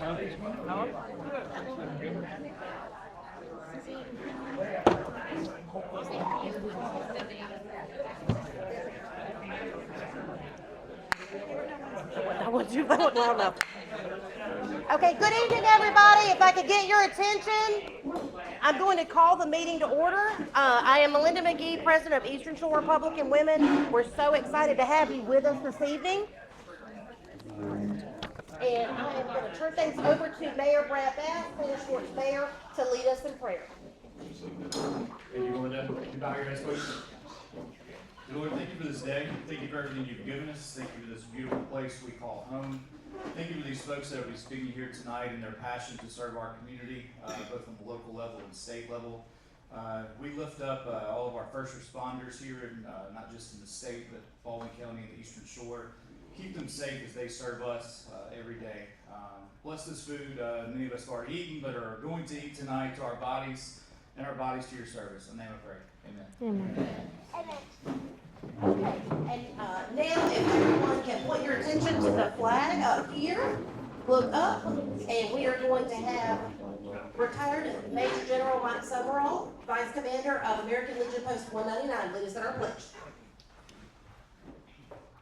Okay, good evening, everybody. If I could get your attention, I'm going to call the meeting to order. I am Melinda McGee, President of Eastern Shore Republican Women. We're so excited to have you with us this evening. And I am going to turn things over to Mayor Brad Bass, Spanish Fork's mayor, to lead us in prayer. Thank you, Melinda. You bow your heads, please. Lord, thank you for this day. Thank you for everything you've given us. Thank you for this beautiful place we call home. Thank you for these folks that will be speaking here tonight and their passion to serve our community, both on the local level and state level. We lift up all of our first responders here, not just in the state, but Baldwin County and the Eastern Shore. Keep them safe as they serve us every day. Bless this food many of us have already eaten, but are going to eat tonight, to our bodies and our bodies to your service. In the name I pray. Amen. Amen. Okay, and now if everyone can point your attention to the flag up here, look up, and we are going to have retired Major General Mike Summerall, Vice Commander of American Legion Post 199, lead us in our pledge.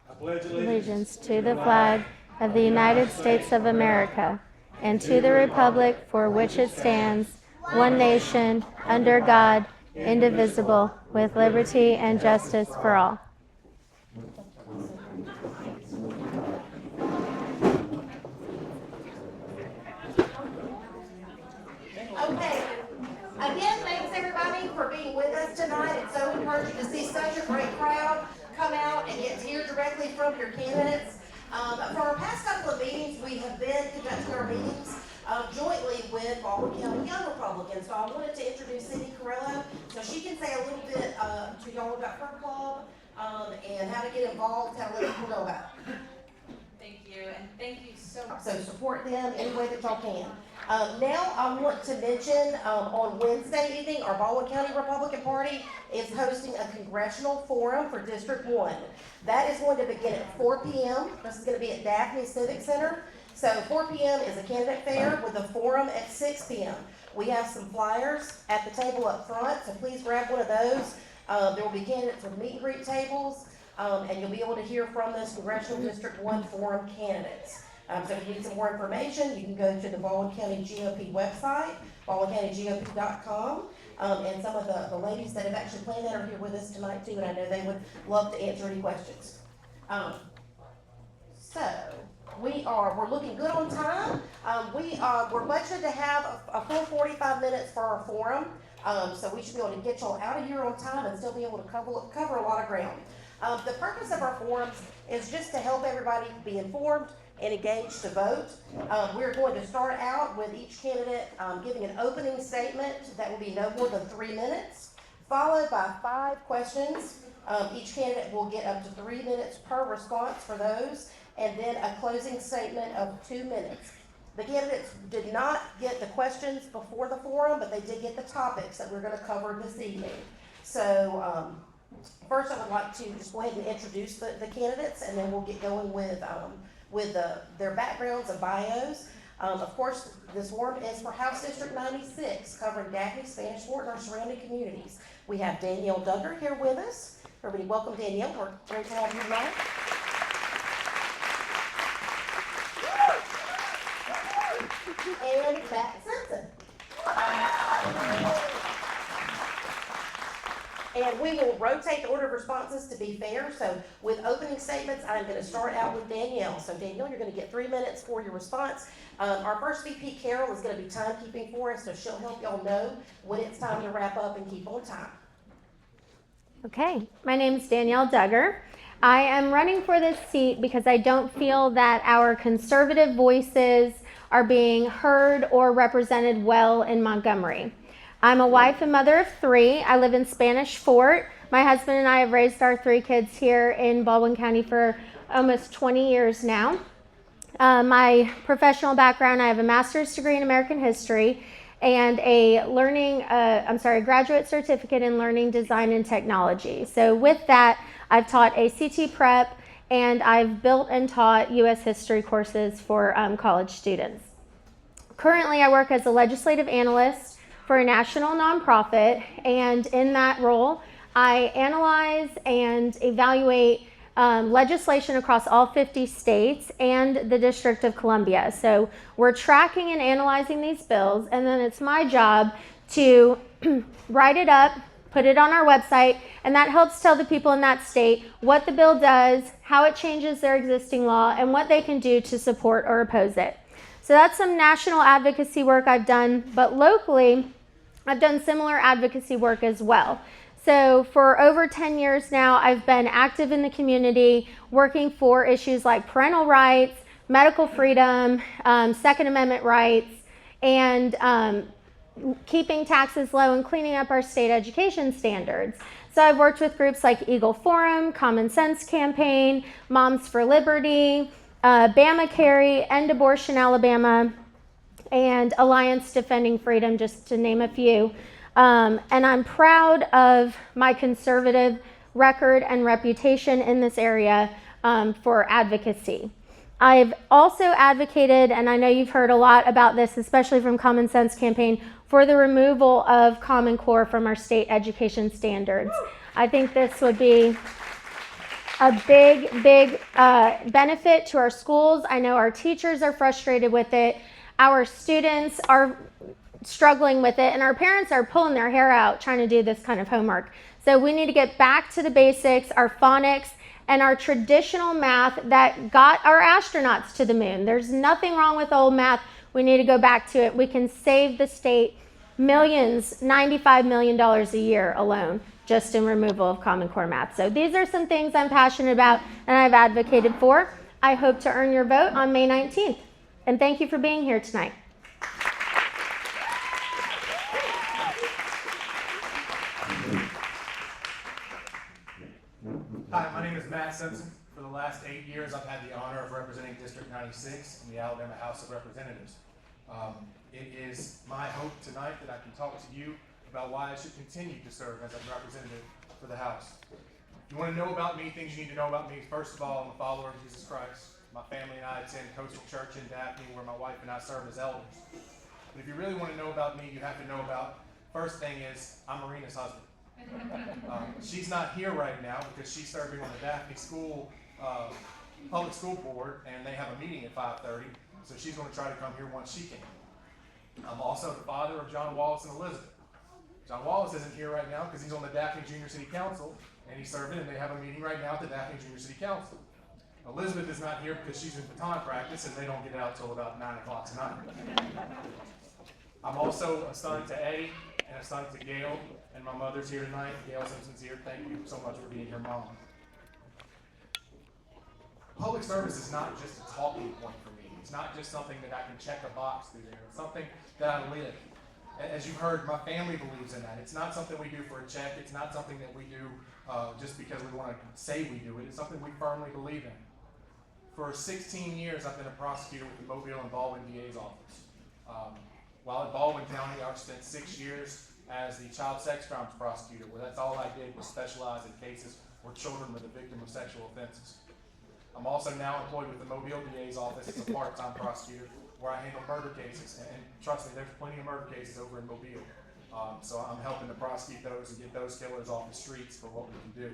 I pledge allegiance to the flag of the United States of America and to the republic for which it stands, one nation, under God, indivisible, with liberty and justice for all. Okay, again, thanks everybody for being with us tonight. It's so encouraging to see such a great crowd come out and get to hear directly from your candidates. For our past couple of meetings, we have been conducting our meetings jointly with Baldwin County Young Republicans. So I wanted to introduce Cindy Carrillo so she can say a little bit to y'all about her club and how to get involved, how to let people know about it. Thank you, and thank you so much. So support them any way that y'all can. Now I want to mention on Wednesday evening, our Baldwin County Republican Party is hosting a congressional forum for District 1. That is going to begin at 4 p.m. This is going to be at Daphne Civic Center. So 4 p.m. is a candidate fair with a forum at 6 p.m. We have some flyers at the table up front, so please grab one of those. There will be candidates with meet and greet tables, and you'll be able to hear from those Congressional District 1 forum candidates. So if you need some more information, you can go to the Baldwin County GOP website, baldwincountygop.com, and some of the ladies that have actually planned that are here with us tonight too, and I know they would love to answer any questions. We're looking good on time. We're budgeted to have a full 45 minutes for our forum, so we should be able to get y'all out of here on time and still be able to cover a lot of ground. The purpose of our forums is just to help everybody be informed and engaged to vote. We're going to start out with each candidate giving an opening statement that will be no more than 3 minutes, followed by 5 questions. Each candidate will get up to 3 minutes per response for those, and then a closing statement of 2 minutes. The candidates did not get the questions before the forum, but they did get the topics that we're going to cover this evening. So first I would like to just go ahead and introduce the candidates, and then we'll get going with their backgrounds and bios. Of course, this forum is for House District 96, covering Daphne, Spanish Fork, and our surrounding communities. We have Danielle Duggar here with us. Everybody welcome Danielle. We're great to have you tonight. And Matt Simpson. And we will rotate the order of responses to be fair. So with opening statements, I'm going to start out with Danielle. So Danielle, you're going to get 3 minutes for your response. Our first VP, Carol, is going to be timekeeping for us, so she'll help y'all know when it's time to wrap up and keep on time. Okay, my name is Danielle Duggar. I am running for this seat because I don't feel that our conservative voices are being heard or represented well in Montgomery. I'm a wife and mother of 3. I live in Spanish Fort. My husband and I have raised our 3 kids here in Baldwin County for almost 20 years now. My professional background, I have a master's degree in American history and a graduate certificate in learning design and technology. So with that, I've taught ACT prep and I've built and taught U.S. history courses for college students. Currently, I work as a legislative analyst for a national nonprofit, and in that role, I analyze and evaluate legislation across all 50 states and the District of Columbia. So we're tracking and analyzing these bills, and then it's my job to write it up, put it on our website, and that helps tell the people in that state what the bill does, how it changes their existing law, and what they can do to support or oppose it. So that's some national advocacy work I've done, but locally, I've done similar advocacy work as well. So for over 10 years now, I've been active in the community, working for issues like parental rights, medical freedom, Second Amendment rights, and keeping taxes low and cleaning up our state education standards. So I've worked with groups like Eagle Forum, Common Sense Campaign, Moms for Liberty, Bama Carry, End Abortion Alabama, and Alliance Defending Freedom, just to name a few. And I'm proud of my conservative record and reputation in this area for advocacy. I've also advocated, and I know you've heard a lot about this, especially from Common Sense Campaign, for the removal of Common Core from our state education standards. I think this would be a big benefit to our schools. I know our teachers are frustrated with it. Our students are struggling with it, and our parents are pulling their hair out trying to do this kind of homework. So we need to get back to the basics, our phonics, and our traditional math that got our astronauts to the moon. There's nothing wrong with old math. We need to go back to it. We can save the state millions, $95 million a year alone, just in removal of Common Core math. So these are some things I'm passionate about and I've advocated for. I hope to earn your vote on May 19th. And thank you for being here tonight. Hi, my name is Matt Simpson. For the last 8 years, I've had the honor of representing District 96 in the Alabama House of Representatives. It is my hope tonight that I can talk to you about why I should continue to serve as a representative for the House. If you want to know about me, things you need to know about me, first of all, I'm a follower of Jesus Christ. My family and I attend Coastal Church in Daphne, where my wife and I serve as elders. But if you really want to know about me, you have to know about, first thing is, I'm Marina's husband. She's not here right now because she's serving on the Daphne School Public School Board, and they have a meeting at 5:30, so she's going to try to come here once she can. I'm also the father of John Wallace and Elizabeth. John Wallace isn't here right now because he's on the Daphne Junior City Council, and he's serving, and they have a meeting right now at the Daphne Junior City Council. Elizabeth is not here because she's in baton practice, and they don't get out till about 9 o'clock tonight. I'm also a son to Eddie and a son to Gail, and my mother's here tonight. Gail Simpson's here. Thank you so much for being here, Mom. Public service is not just a talking point for me. It's not just something that I can check a box through there. It's something that I live. As you've heard, my family believes in that. It's not something we do for a check. It's not something that we do just because we want to say we do it. It's something we firmly believe in. For 16 years, I've been a prosecutor with the Mobile and Baldwin DA's office. While at Baldwin County, I've spent 6 years as the child sex crimes prosecutor, where that's all I did was specialize in cases where children were the victim of sexual offenses. I'm also now employed with the Mobile DA's office as a part-time prosecutor, where I handle murder cases. And trust me, there's plenty of murder cases over in Mobile. So I'm helping to prosecute those and get those killers off the streets for what we can do.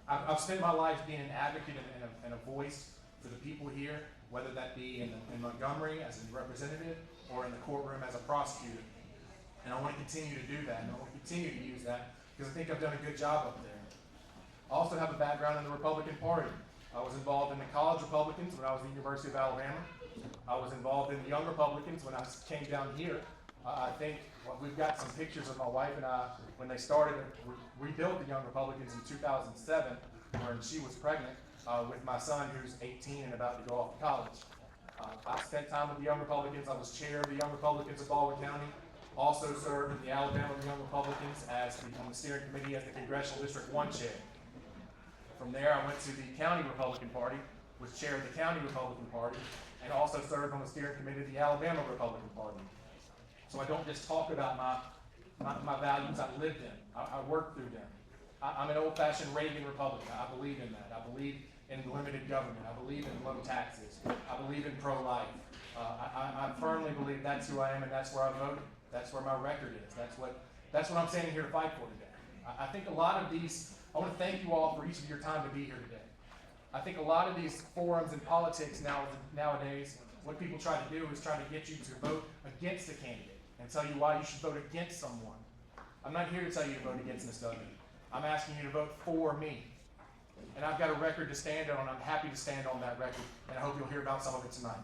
I've spent my life being an advocate and a voice for the people here, whether that be in Montgomery as a representative or in the courtroom as a prosecutor. And I want to continue to do that, and I want to continue to use that because I think I've done a good job up there. I also have a background in the Republican Party. I was involved in the College Republicans when I was at the University of Alabama. I was involved in the Young Republicans when I came down here. I think we've got some pictures of my wife and I when they started rebuilt the Young Republicans in 2007 when she was pregnant with my son who's 18 and about to go off to college. I spent time with the Young Republicans. I was chair of the Young Republicans of Baldwin County. Also served in the Alabama Young Republicans on the steering committee as the Congressional District 1 chair. From there, I went to the County Republican Party, was chair of the County Republican Party, and also served on the steering committee of the Alabama Republican Party. So I don't just talk about my values, I lived in. I worked through them. I'm an old-fashioned Reagan Republican. I believe in that. I believe in limited government. I believe in low taxes. I believe in pro-life. I firmly believe that's who I am and that's where I voted. That's where my record is. That's what I'm standing here to fight for today. I think a lot of these, I want to thank you all for each of your time to be here today. I think a lot of these forums in politics nowadays, what people try to do is try to get you to vote against a candidate and tell you why you should vote against someone. I'm not here to tell you to vote against Ms. Duggar. I'm asking you to vote for me. And I've got a record to stand on, and I'm happy to stand on that record, and I hope you'll hear about some of it tonight.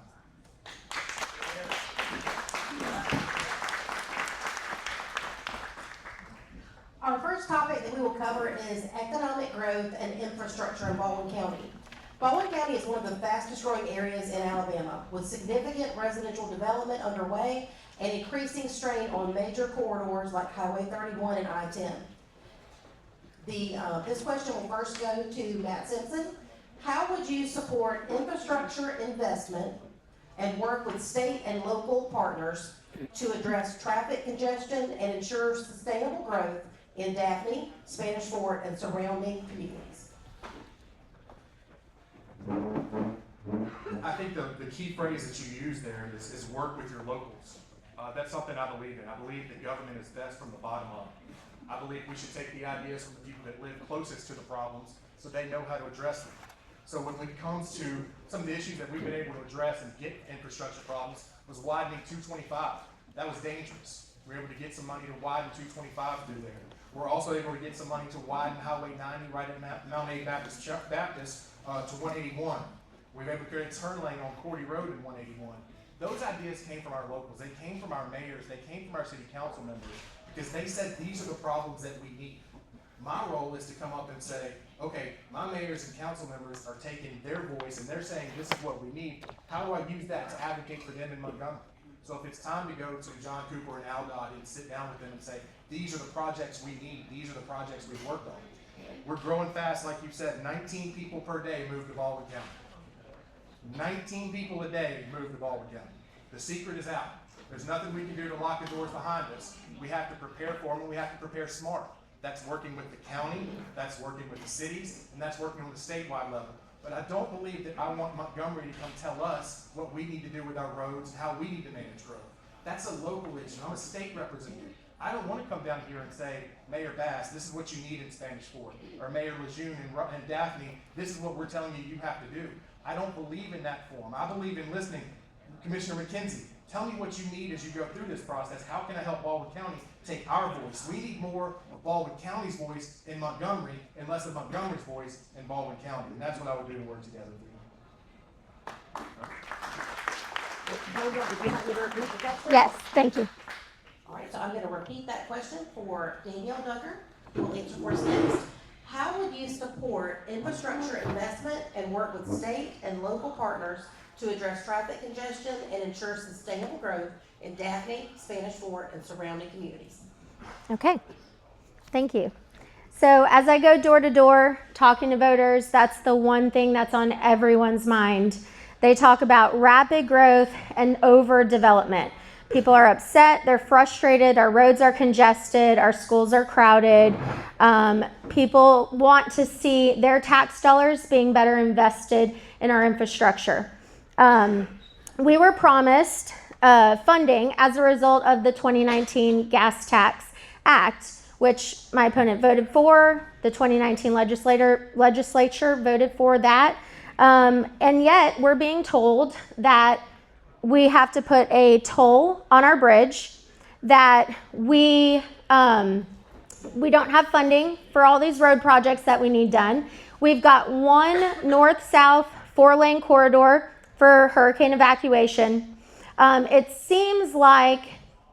Our first topic that we will cover is economic growth and infrastructure in Baldwin County. Baldwin County is one of the fastest growing areas in Alabama, with significant residential development underway and increasing strain on major corridors like Highway 31 and I-10. This question will first go to Matt Simpson. How would you support infrastructure investment and work with state and local partners to address traffic congestion and ensure sustainable growth in Daphne, Spanish Fort, and surrounding communities? I think the key phrase that you use there is work with your locals. That's something I believe in. I believe that government is best from the bottom up. I believe we should take the ideas from the people that live closest to the problems so they know how to address them. So when it comes to some of the issues that we've been able to address and get infrastructure problems was widening 225. That was dangerous. We were able to get some money to widen 225 through there. We're also able to get some money to widen Highway 90 right at Mount A Baptist to 181. We were able to create a turn lane on Cordy Road in 181. Those ideas came from our locals. They came from our mayors. They came from our city council members because they said these are the problems that we need. My role is to come up and say, okay, my mayors and council members are taking their voice and they're saying this is what we need. How do I use that to advocate for them in Montgomery? So if it's time to go to John Cooper and Al Dodd and sit down with them and say, these are the projects we need, these are the projects we've worked on. We're growing fast, like you said, 19 people per day move to Baldwin County. 19 people a day move to Baldwin County. The secret is out. There's nothing we can do to lock the doors behind us. We have to prepare for them and we have to prepare smart. That's working with the county, that's working with the cities, and that's working on the statewide level. But I don't believe that I want Montgomery to come tell us what we need to do with our roads and how we need to manage growth. That's a local issue. I'm a state representative. I don't want to come down here and say, Mayor Bass, this is what you need in Spanish Fort, or Mayor Lejeune and Daphne, this is what we're telling you have to do. I don't believe in that form. I believe in listening. Commissioner McKenzie, tell me what you need as you go through this process. How can I help Baldwin County take our voice? We need more of Baldwin County's voice in Montgomery and less of Montgomery's voice in Baldwin County. And that's what I would do to work together with you. Yes, thank you. All right, so I'm going to repeat that question for Danielle Duggar, who will answer for us next. How would you support infrastructure investment and work with state and local partners to address traffic congestion and ensure sustainable growth in Daphne, Spanish Fort, and surrounding communities? Okay, thank you. So as I go door to door talking to voters, that's the one thing that's on everyone's mind. They talk about rapid growth and overdevelopment. People are upset, they're frustrated, our roads are congested, our schools are crowded. People want to see their tax dollars being better invested in our infrastructure. We were promised funding as a result of the 2019 Gas Tax Act, which my opponent voted for. The 2019 legislature voted for that. And yet we're being told that we have to put a toll on our bridge, that we don't have funding for all these road projects that we need done. We've got one north-south 4-lane corridor for hurricane evacuation. It seems like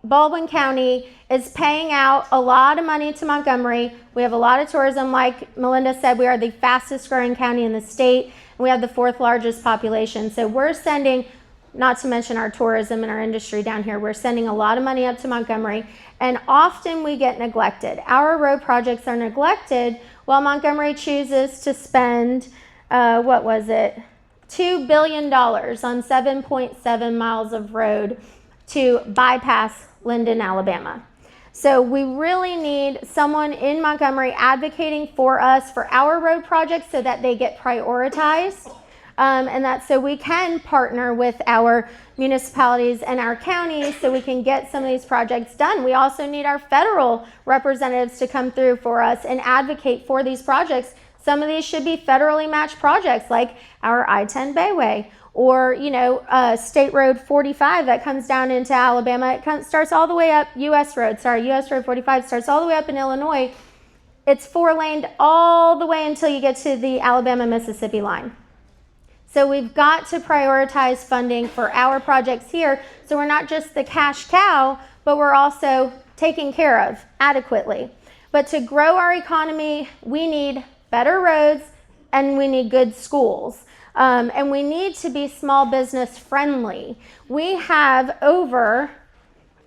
Baldwin County is paying out a lot of money to Montgomery. We have a lot of tourism. Like Melinda said, we are the fastest growing county in the state, and we have the 4th largest population. So we're sending, not to mention our tourism and our industry down here, we're sending a lot of money up to Montgomery, and often we get neglected. Our road projects are neglected while Montgomery chooses to spend, $2 billion on 7.7 miles of road to bypass Linden, Alabama. So we really need someone in Montgomery advocating for us for our road projects so that they get prioritized. And that so we can partner with our municipalities and our counties so we can get some of these projects done. We also need our federal representatives to come through for us and advocate for these projects. Some of these should be federally matched projects like our I-10 Bayway or, State Road 45 that comes down into Alabama. It starts all the way up, US Road 45 starts all the way up in Illinois. It's 4-laned all the way until you get to the Alabama-Mississippi line. So we've got to prioritize funding for our projects here so we're not just the cash cow, but we're also taken care of adequately. But to grow our economy, we need better roads and we need good schools. And we need to be small business friendly. We have over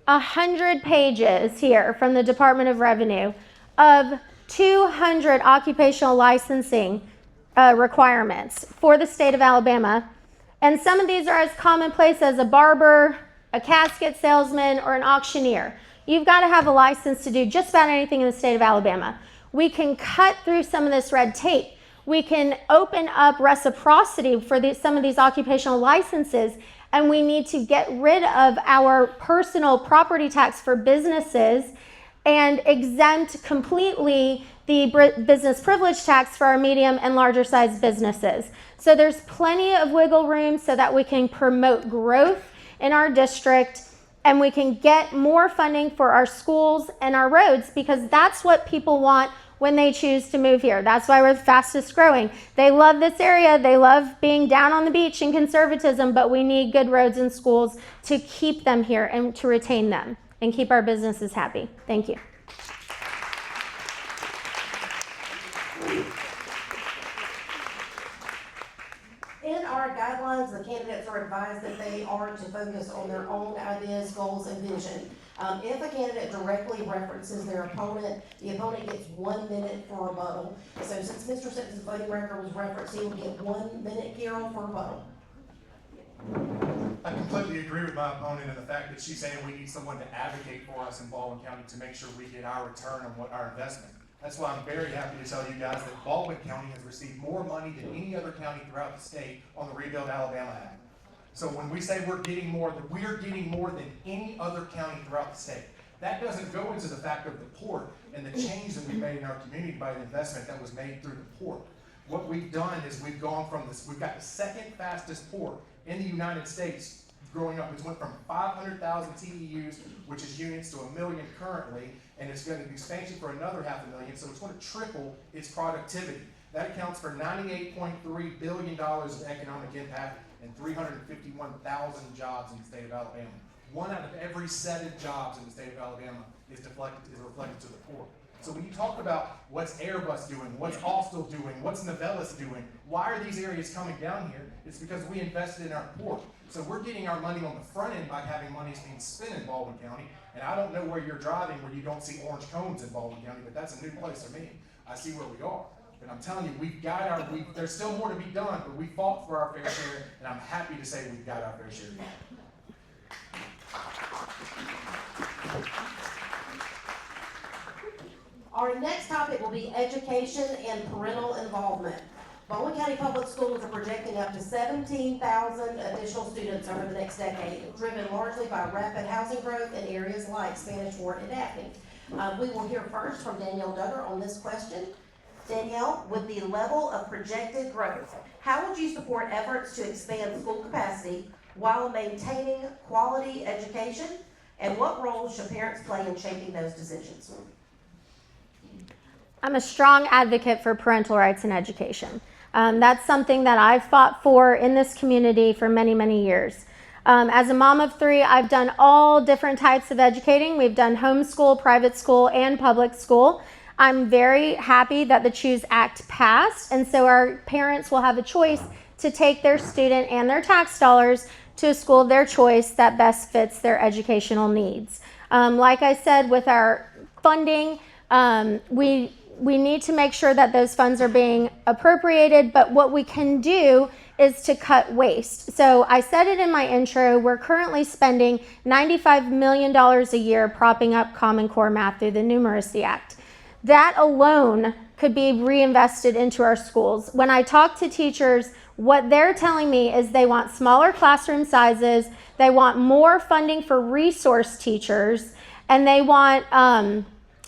100 pages here from the Department of Revenue of 200 occupational licensing requirements for the state of Alabama. And some of these are as commonplace as a barber, a casket salesman, or an auctioneer. You've got to have a license to do just about anything in the state of Alabama. We can cut through some of this red tape. We can open up reciprocity for some of these occupational licenses, and we need to get rid of our personal property tax for businesses and exempt completely the business privilege tax for our medium and larger sized businesses. So there's plenty of wiggle room so that we can promote growth in our district and we can get more funding for our schools and our roads because that's what people want when they choose to move here. That's why we're the fastest growing. They love this area. They love being down on the beach and conservatism, but we need good roads and schools to keep them here and to retain them and keep our businesses happy. Thank you. In our guidelines, the candidates are advised that they are to focus on their own ideas, goals, and vision. If a candidate directly references their opponent, the opponent gets 1 minute for rebuttal. So since Mr. Simpson's voting record was referenced, he will get 1 minute, Carol, for rebuttal. I completely agree with my opponent in the fact that she's saying we need someone to advocate for us in Baldwin County to make sure we get our return on what our investment. That's why I'm very happy to tell you guys that Baldwin County has received more money than any other county throughout the state on the Rebuild Alabama Act. So when we say we're getting more than any other county throughout the state. That doesn't go into the fact of the port and the change that we made in our community by the investment that was made through the port. What we've done is we've got the second fastest port in the United States growing up. It went from 500,000 TEUs, which is units, to 1 million currently, and it's going to be expansion for another 500,000, so it's going to triple its productivity. That accounts for $98.3 billion of economic impact and 351,000 jobs in the state of Alabama. 1 out of every 7 jobs in the state of Alabama is reflected to the port. So when you talk about what's Airbus doing, what's Austal doing, what's Novellis doing, why are these areas coming down here? It's because we invested in our port. So we're getting our money on the front end by having monies being spent in Baldwin County. And I don't know where you're driving where you don't see orange cones in Baldwin County, but that's a new place for me. I see where we are. And I'm telling you, there's still more to be done, but we fought for our fair share, and I'm happy to say we've got our fair share. Our next topic will be education and parental involvement. Baldwin County Public Schools are projecting up to 17,000 additional students over the next decade, driven largely by rapid housing growth in areas like Spanish Fort and Daphne. We will hear first from Danielle Duggar on this question. Danielle, with the level of projected growth, how would you support efforts to expand school capacity while maintaining quality education? And what role should parents play in shaping those decisions? I'm a strong advocate for parental rights in education. That's something that I've fought for in this community for many, many years. As a mom of 3, I've done all different types of educating. We've done homeschool, private school, and public school. I'm very happy that the CHOOSE Act passed, and so our parents will have a choice to take their student and their tax dollars to a school of their choice that best fits their educational needs. Like I said, with our funding, we need to make sure that those funds are being appropriated, but what we can do is to cut waste. So I said it in my intro, we're currently spending $95 million a year propping up Common Core math through the Numeracy Act. That alone could be reinvested into our schools. When I talk to teachers, what they're telling me is they want smaller classroom sizes, they want more funding for resource teachers, and they want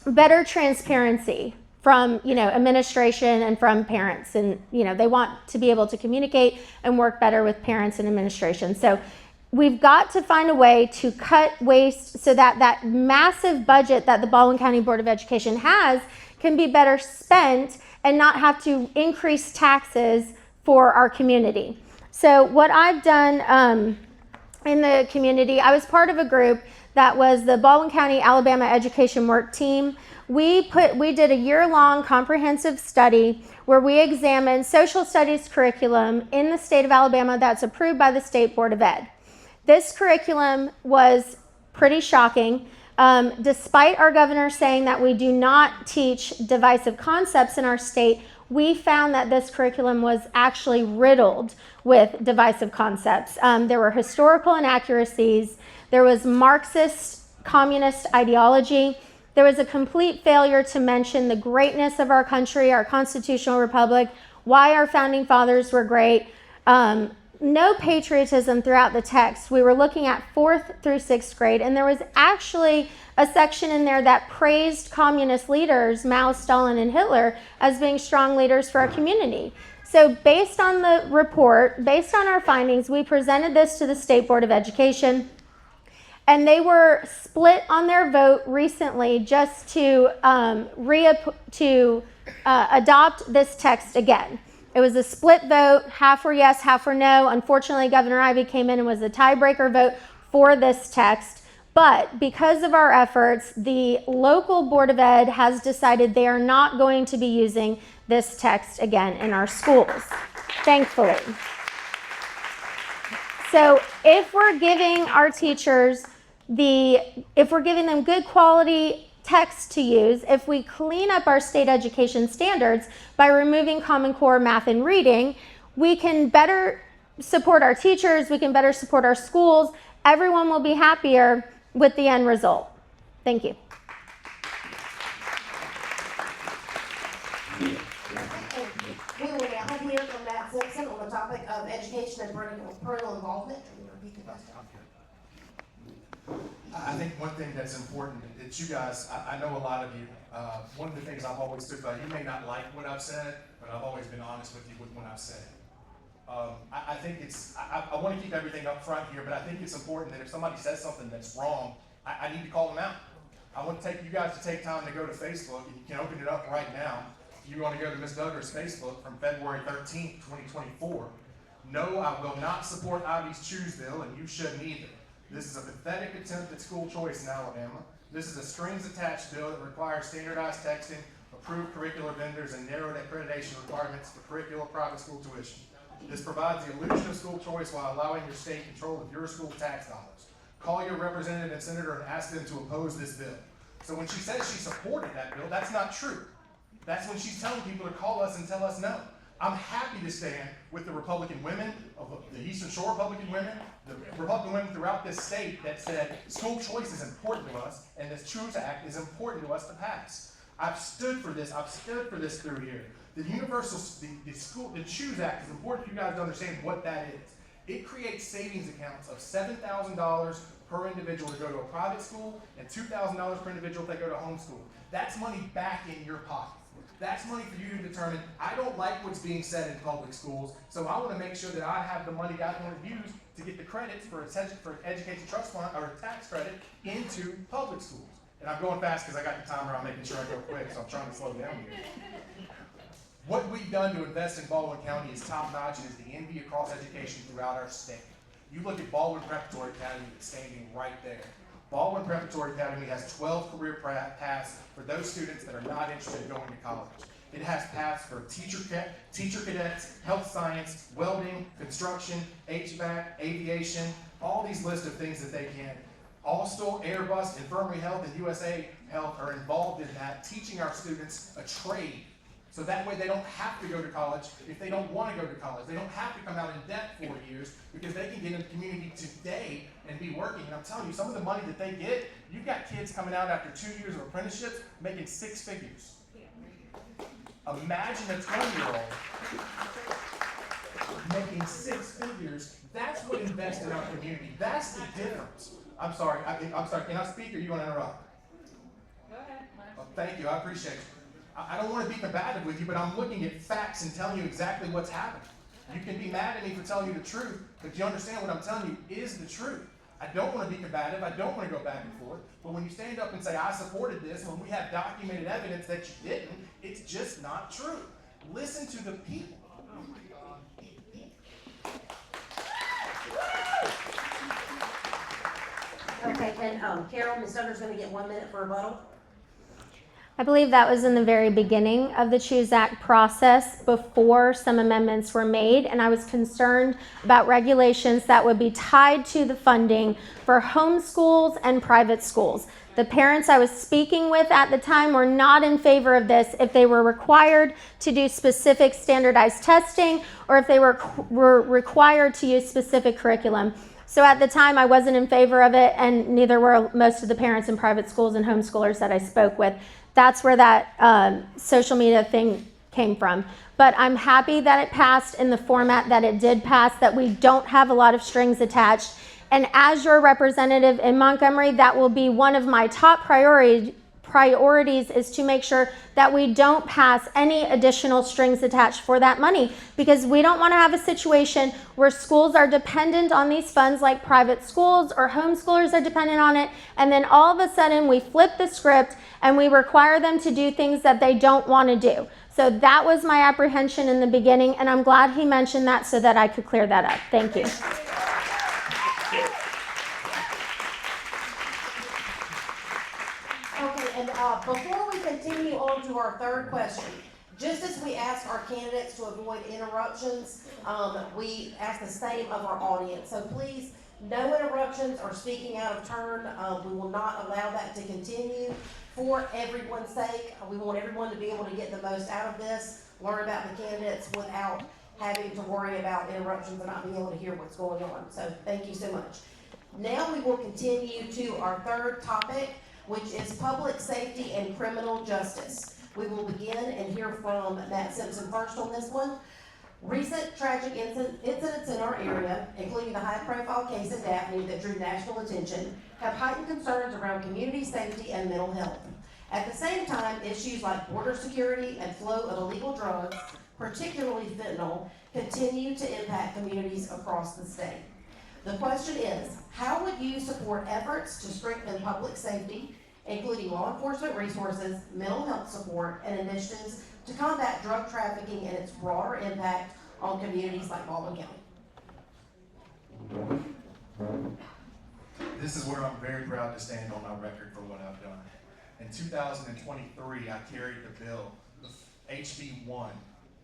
better transparency from administration and from parents, and they want to be able to communicate and work better with parents and administration. So we've got to find a way to cut waste so that that massive budget that the Baldwin County Board of Education has can be better spent and not have to increase taxes for our community. So what I've done in the community, I was part of a group that was the Baldwin County Alabama Education Work Team. We did a year-long comprehensive study where we examined social studies curriculum in the state of Alabama that's approved by the State Board of Ed. This curriculum was pretty shocking. Despite our governor saying that we do not teach divisive concepts in our state, we found that this curriculum was actually riddled with divisive concepts. There were historical inaccuracies. There was Marxist communist ideology. There was a complete failure to mention the greatness of our country, our constitutional republic, why our founding fathers were great. No patriotism throughout the text. We were looking at 4th through 6th grade, and there was actually a section in there that praised communist leaders, Mao, Stalin, and Hitler, as being strong leaders for our community. So based on the report, based on our findings, we presented this to the State Board of Education, and they were split on their vote recently just to adopt this text again. It was a split vote, half were yes, half were no. Unfortunately, Governor Ivey came in and was a tiebreaker vote for this text. But because of our efforts, the local Board of Ed has decided they are not going to be using this text again in our schools, thankfully. So if we're giving our teachers if we're giving them good quality text to use, if we clean up our state education standards by removing Common Core math and reading, we can better support our teachers, we can better support our schools, everyone will be happier with the end result. Thank you. We will now hear from Matt Simpson on the topic of education and parental involvement. Can you repeat the question? I think one thing that's important that you guys, I know a lot of you, one of the things I've always stood by, you may not like what I've said, but I've always been honest with you with what I've said. I think I want to keep everything up front here, but I think it's important that if somebody says something that's wrong, I need to call them out. I want you guys to take time to go to Facebook, and you can open it up right now. You want to go to Ms. Duggar's Facebook from February 13th, 2024. No, I will not support Ivey's Choose bill, and you shouldn't either. This is a pathetic attempt at school choice in Alabama. This is a strings-attached bill that requires standardized texting, approved curricular vendors, and narrowed accreditation requirements for curricular private school tuition. This provides the illusion of school choice while allowing your state control of your school tax dollars. Call your representative and senator and ask them to oppose this bill. So when she says she supported that bill, that's not true. That's when she's telling people to call us and tell us no. I'm happy to stand with the Republican women, of the Eastern Shore Republican women, the Republican women throughout this state that said school choice is important to us and this Choose Act is important to us to pass. I've stood for this. I've stood for this through here. The Choose Act is important for you guys to understand what that is. It creates savings accounts of $7,000 per individual to go to a private school and $2,000 per individual if they go to homeschool. That's money back in your pocket. That's money for you to determine, I don't like what's being said in public schools, so I want to make sure that I have the money that I want to use to get the credits for education trust fund or tax credit into public schools. And I'm going fast because I got the timer, I'm making sure I go quick, so I'm trying to slow down here. What we've done to invest in Baldwin County is top notch and is the envy across education throughout our state. You look at Baldwin Preparatory Academy that's standing right there. Baldwin Preparatory Academy has 12 career paths for those students that are not interested in going to college. It has paths for teacher cadets, health science, welding, construction, HVAC, aviation, all these lists of things that they can. Allstal, Airbus, Infirmary Health, and USA Health are involved in that, teaching our students a trade So that way they don't have to go to college if they don't want to go to college. They don't have to come out in debt 4 years because they can get in the community today and be working. And I'm telling you, some of the money that they get, you've got kids coming out after 2 years of apprenticeships making 6 figures. Imagine a 20-year-old making 6 figures. That's what invests in our community. That's the difference. I'm sorry. I'm sorry. Can I speak or are you going to interrupt? Go ahead. Oh, thank you. I appreciate you. I don't want to be combative with you, but I'm looking at facts and telling you exactly what's happening. You can be mad at me for telling you the truth, but you understand what I'm telling you is the truth. I don't want to be combative. I don't want to go back and forth. But when you stand up and say, I supported this, when we have documented evidence that you didn't, it's just not true. Listen to the people. Oh my God. Okay, and Carol, Ms. Duggar's gonna get 1 minute for rebuttal. I believe that was in the very beginning of the Choose Act process before some amendments were made, and I was concerned about regulations that would be tied to the funding for homeschools and private schools. The parents I was speaking with at the time were not in favor of this if they were required to do specific standardized testing or if they were required to use specific curriculum. So at the time, I wasn't in favor of it, and neither were most of the parents in private schools and homeschoolers that I spoke with. That's where that social media thing came from. But I'm happy that it passed in the format that it did pass, that we don't have a lot of strings attached. And as your representative in Montgomery, that will be one of my top priorities is to make sure that we don't pass any additional strings attached for that money, because we don't want to have a situation where schools are dependent on these funds like private schools or homeschoolers are dependent on it, and then all of a sudden we flip the script and we require them to do things that they don't want to do. So that was my apprehension in the beginning, and I'm glad he mentioned that so that I could clear that up. Thank you. Okay, and before we continue on to our third question, just as we ask our candidates to avoid interruptions, we ask the same of our audience. So please, no interruptions or speaking out of turn. We will not allow that to continue. For everyone's sake, we want everyone to be able to get the most out of this, learn about the candidates without having to worry about interruptions and not being able to hear what's going on. So thank you so much. Now we will continue to our third topic, which is public safety and criminal justice. We will begin and hear from Matt Simpson first on this one. Recent tragic incidents in our area, including the high-profile case in Daphne that drew national attention, have heightened concerns around community safety and mental health. At the same time, issues like border security and flow of illegal drugs, particularly fentanyl, continue to impact communities across the state. The question is, how would you support efforts to strengthen public safety, including law enforcement resources, mental health support, and initiatives to combat drug trafficking and its broader impact on communities like Baldwin County? This is where I'm very proud to stand on my record for what I've done. In 2023, I carried the bill, HB 1,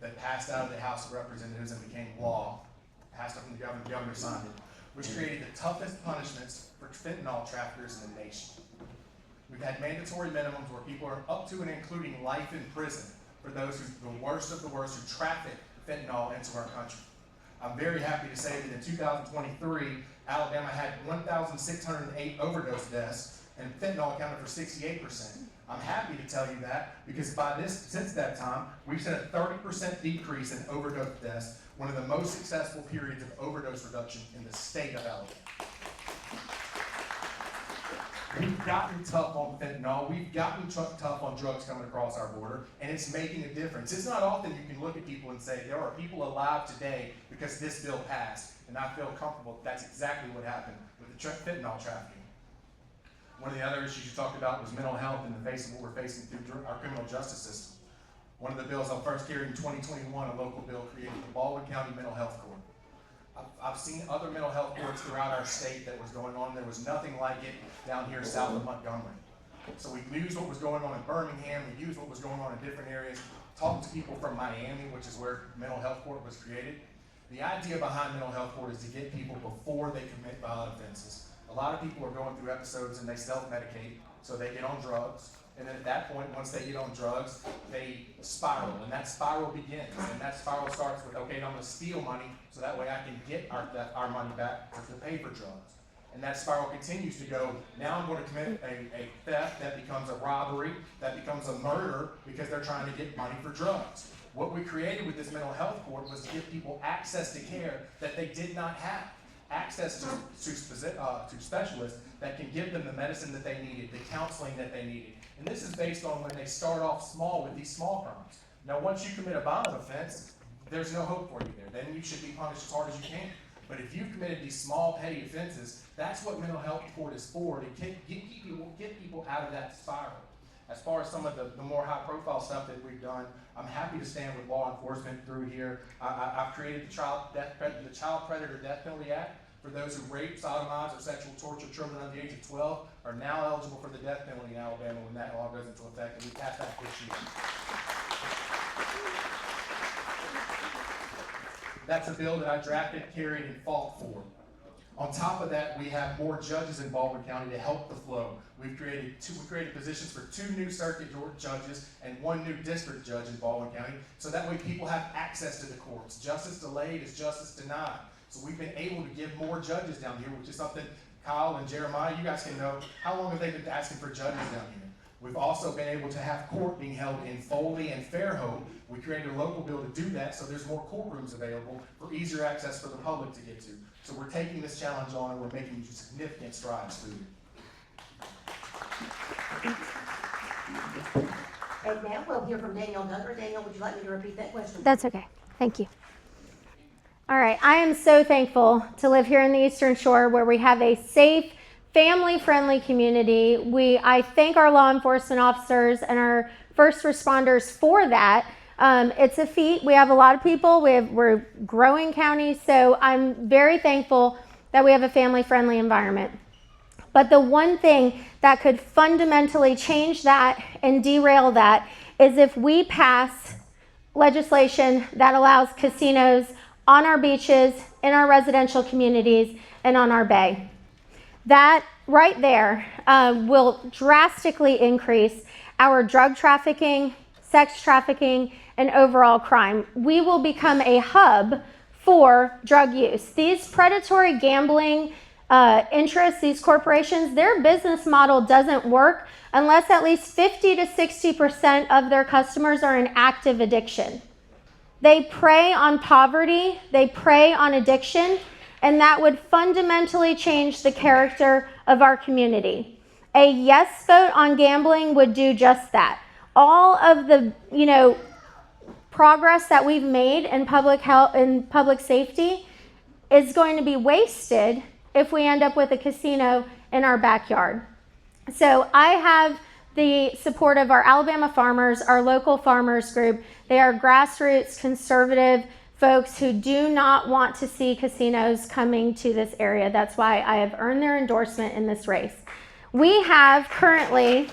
that passed out of the House of Representatives and became law, passed up from the governor signed it, which created the toughest punishments for fentanyl traffickers in the nation. We've had mandatory minimums where people are up to and including life in prison for those who, the worst of the worst, who traffic fentanyl into our country. I'm very happy to say that in 2023, Alabama had 1,608 overdose deaths, and fentanyl accounted for 68%. I'm happy to tell you that because since that time, we've seen a 30% decrease in overdose deaths, one of the most successful periods of overdose reduction in the state of Alabama. We've gotten tough on fentanyl, we've gotten tough on drugs coming across our border, and it's making a difference. It's not often you can look at people and say, there are people alive today because this bill passed, and I feel comfortable that's exactly what happened with the fentanyl trafficking. One of the other issues you talked about was mental health in the face of what we're facing through our criminal justice system. One of the bills I first carried in 2021, a local bill created the Baldwin County Mental Health Court. I've seen other mental health courts throughout our state that was going on. There was nothing like it down here south of Montgomery. So we used what was going on in Birmingham, we used what was going on in different areas, talked to people from Miami, which is where mental health court was created. The idea behind mental health court is to get people before they commit violent offenses. A lot of people are going through episodes and they self-medicate, so they get on drugs, And then at that point, once they get on drugs, they spiral, and that spiral begins. And that spiral starts with, okay, I'm gonna steal money so that way I can get our money back to pay for drugs. And that spiral continues to go, now I'm going to commit a theft that becomes a robbery, that becomes a murder because they're trying to get money for drugs. What we created with this mental health court was to give people access to care that they did not have. Access to specialists that can give them the medicine that they needed, the counseling that they needed. And this is based on when they start off small with these small crimes. Now, once you commit a violent offense, there's no hope for you there. Then you should be punished as hard as you can. But if you've committed these small, petty offenses, that's what mental health court is for, to get people out of that spiral. As far as some of the more high-profile stuff that we've done, I'm happy to stand with law enforcement through here. I've created the Child Predator Death Penalty Act. For those who rape, sodomize, or sexual torture children under the age of 12 are now eligible for the death penalty in Alabama when that law goes into effect, and we passed that this year. That's a bill that I drafted, carried, and fought for. On top of that, we have more judges in Baldwin County to help the flow. We created positions for 2 new circuit judges and 1 new district judge in Baldwin County, so that way people have access to the courts. Justice delayed is justice denied. So we've been able to give more judges down here, which is something Kyle and Jeremiah, you guys can know, how long have they been asking for judges down here? We've also been able to have court being held in Foley and Fairhope. We created a local bill to do that, so there's more courtrooms available for easier access for the public to get to. So we're taking this challenge on, and we're making significant strides through it. And now we'll hear from Danielle Duggar. Danielle, would you like me to repeat that question? That's okay. Thank you. All right. I am so thankful to live here in the Eastern Shore where we have a safe, family-friendly community. I thank our law enforcement officers and our first responders for that. It's a feat. We have a lot of people. We're a growing county, so I'm very thankful that we have a family-friendly environment. But the one thing that could fundamentally change that and derail that is if we pass legislation that allows casinos on our beaches, in our residential communities, and on our bay. That right there will drastically increase our drug trafficking, sex trafficking, and overall crime. We will become a hub for drug use. These predatory gambling interests, these corporations, their business model doesn't work unless at least 50 to 60% of their customers are in active addiction. They prey on poverty, they prey on addiction, and that would fundamentally change the character of our community. A yes vote on gambling would do just that. All of the, progress that we've made in public health and public safety is going to be wasted if we end up with a casino in our backyard. So I have the support of our Alabama farmers, our local farmers group. They are grassroots, conservative folks who do not want to see casinos coming to this area. That's why I have earned their endorsement in this race. We have currently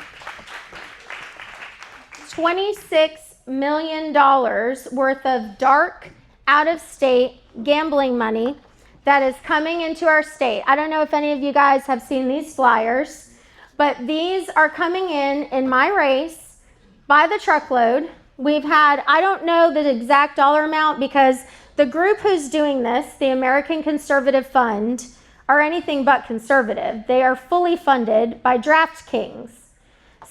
$26 million worth of dark, out-of-state gambling money that is coming into our state. I don't know if any of you guys have seen these flyers, but these are coming in my race by the truckload. We've had, I don't know the exact dollar amount because the group who's doing this, the American Conservative Fund, are anything but conservative. They are fully funded by DraftKings.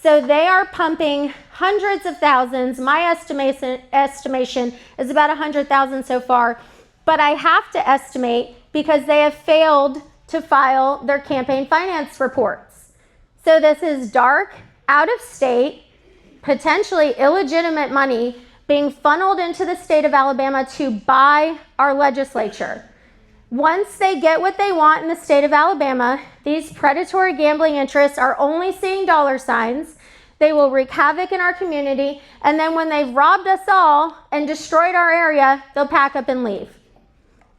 So they are pumping hundreds of thousands. My estimation is about 100,000 so far, but I have to estimate because they have failed to file their campaign finance reports. So this is dark, out of state, potentially illegitimate money being funneled into the state of Alabama to buy our legislature. Once they get what they want in the state of Alabama, these predatory gambling interests are only seeing dollar signs. They will wreak havoc in our community, and then when they've robbed us all and destroyed our area, they'll pack up and leave.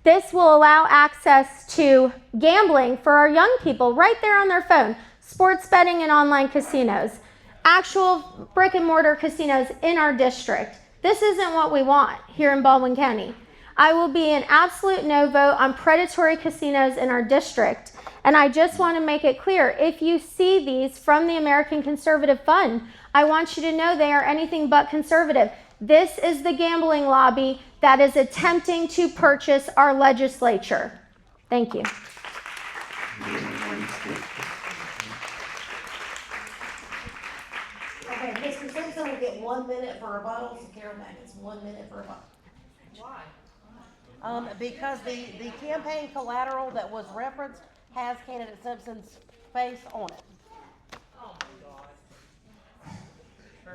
This will allow access to gambling for our young people right there on their phone, sports betting and online casinos, actual brick and mortar casinos in our district. This isn't what we want here in Baldwin County. I will be an absolute no vote on predatory casinos in our district. And I just want to make it clear, if you see these from the American Conservative Fund, I want you to know they are anything but conservative. This is the gambling lobby that is attempting to purchase our legislature. Thank you. Okay, Mr. Simpson will get 1 minute for rebuttal, so Carol Mack gets 1 minute for rebuttal. Why? Because the campaign collateral that was referenced has candidate Simpson's face on it. Oh my God.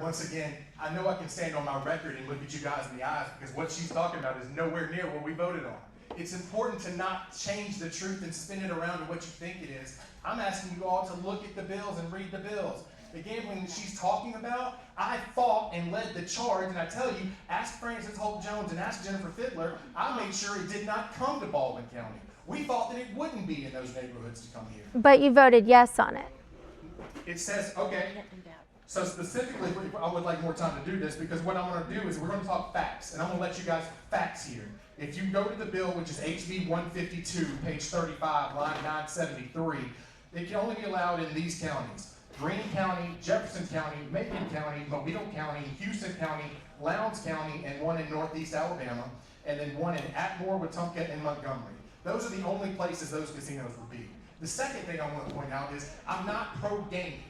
Once again, I know I can stand on my record and look at you guys in the eyes because what she's talking about is nowhere near what we voted on. It's important to not change the truth and spin it around to what you think it is. I'm asking you all to look at the bills and read the bills. The gambling that she's talking about, I fought and led the charge, and I tell you, ask Frances Holt Jones and ask Jennifer Fiddler, I made sure it did not come to Baldwin County. We thought that it wouldn't be in those neighborhoods to come here. But you voted yes on it. It says, okay, so specifically, I would like more time to do this because what I'm going to do is we're going to talk facts, and I'm going to let you guys facts here. If you go to the bill, which is HB 152, page 35, line 973, it can only be allowed in these counties: Greene County, Jefferson County, Macon County, Mobile County, Houston County, Lowndes County, and one in Northeast Alabama, and then one in Atmore, Wetumpka, and Montgomery. Those are the only places those casinos will be. The second thing I want to point out is I'm not pro-gaming.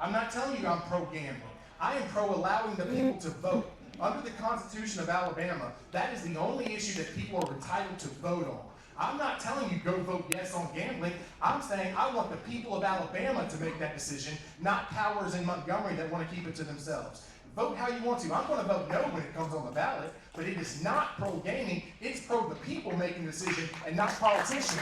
I'm not telling you I'm pro-gambling. I am pro-allowing the people to vote. Under the Constitution of Alabama, that is the only issue that people are entitled to vote on. I'm not telling you go vote yes on gambling. I'm saying I want the people of Alabama to make that decision, not powers in Montgomery that want to keep it to themselves. Vote how you want to. I'm going to vote no when it comes on the ballot, but it is not pro-gaming. It's pro the people making the decision and not politicians.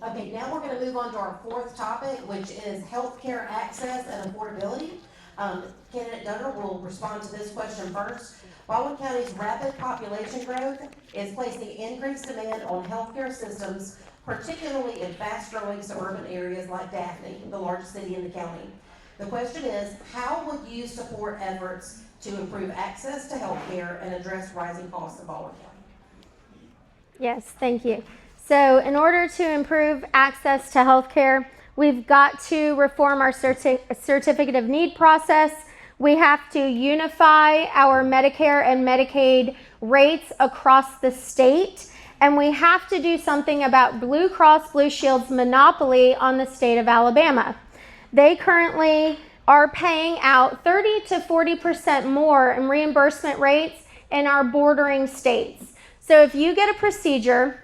Okay, now we're gonna move on to our fourth topic, which is healthcare access and affordability. Candidate Duggar will respond to this question first. Baldwin County's rapid population growth is placing increased demand on healthcare systems, particularly in fast-growing suburban areas like Daphne, the largest city in the county. The question is, how would you support efforts to improve access to healthcare and address rising costs in Baldwin County? Yes, thank you. So in order to improve access to healthcare, we've got to reform our certificate of need process. We have to unify our Medicare and Medicaid rates across the state. And we have to do something about Blue Cross Blue Shield's monopoly on the state of Alabama. They currently are paying out 30 to 40% more in reimbursement rates in our bordering states. So if you get a procedure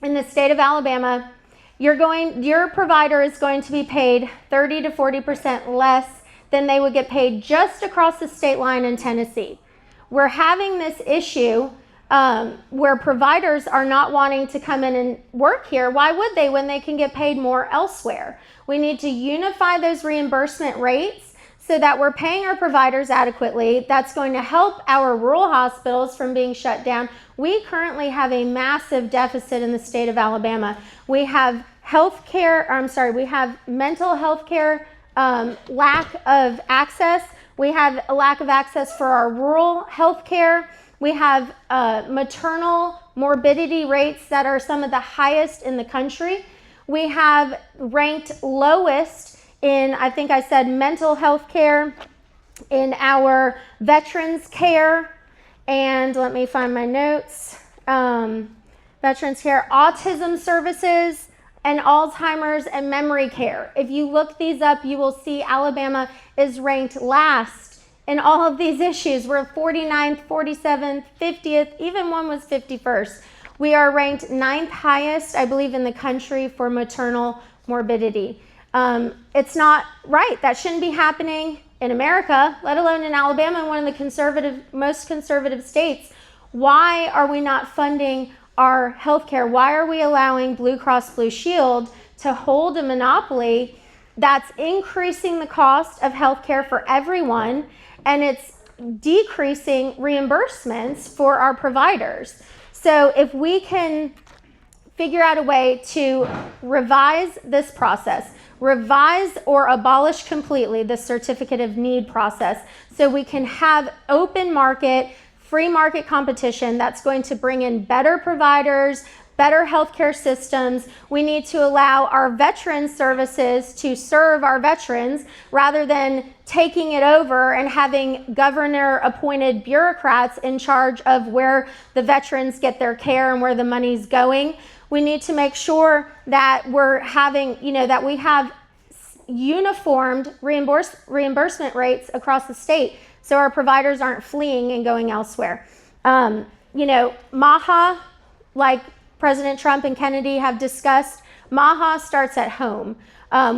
in the state of Alabama, your provider is going to be paid 30 to 40% less than they would get paid just across the state line in Tennessee. We're having this issue where providers are not wanting to come in and work here. Why would they when they can get paid more elsewhere? We need to unify those reimbursement rates so that we're paying our providers adequately. That's going to help our rural hospitals from being shut down. We currently have a massive deficit in the state of Alabama. We have we have mental health care lack of access. We have a lack of access for our rural health care. We have maternal morbidity rates that are some of the highest in the country. We have ranked lowest in, I think I said, mental health care, in our veterans care, and let me find my notes, veterans care, autism services, and Alzheimer's and memory care. If you look these up, you will see Alabama is ranked last in all of these issues. We're 49th, 47th, 50th, even one was 51st. We are ranked 9th highest, I believe, in the country for maternal morbidity. It's not right. That shouldn't be happening in America, let alone in Alabama, one of the most conservative states. Why are we not funding our healthcare? Why are we allowing Blue Cross Blue Shield to hold a monopoly that's increasing the cost of healthcare for everyone, and it's decreasing reimbursements for our providers? So if we can figure out a way to revise this process, revise or abolish completely the certificate of need process so we can have open market, free market competition that's going to bring in better providers, better healthcare systems. We need to allow our veteran services to serve our veterans rather than taking it over and having governor-appointed bureaucrats in charge of where the veterans get their care and where the money's going. We need to make sure that we're having, that we have uniformed reimbursement rates across the state so our providers aren't fleeing and going elsewhere. MAHA, like President Trump and Kennedy have discussed, MAHA starts at home.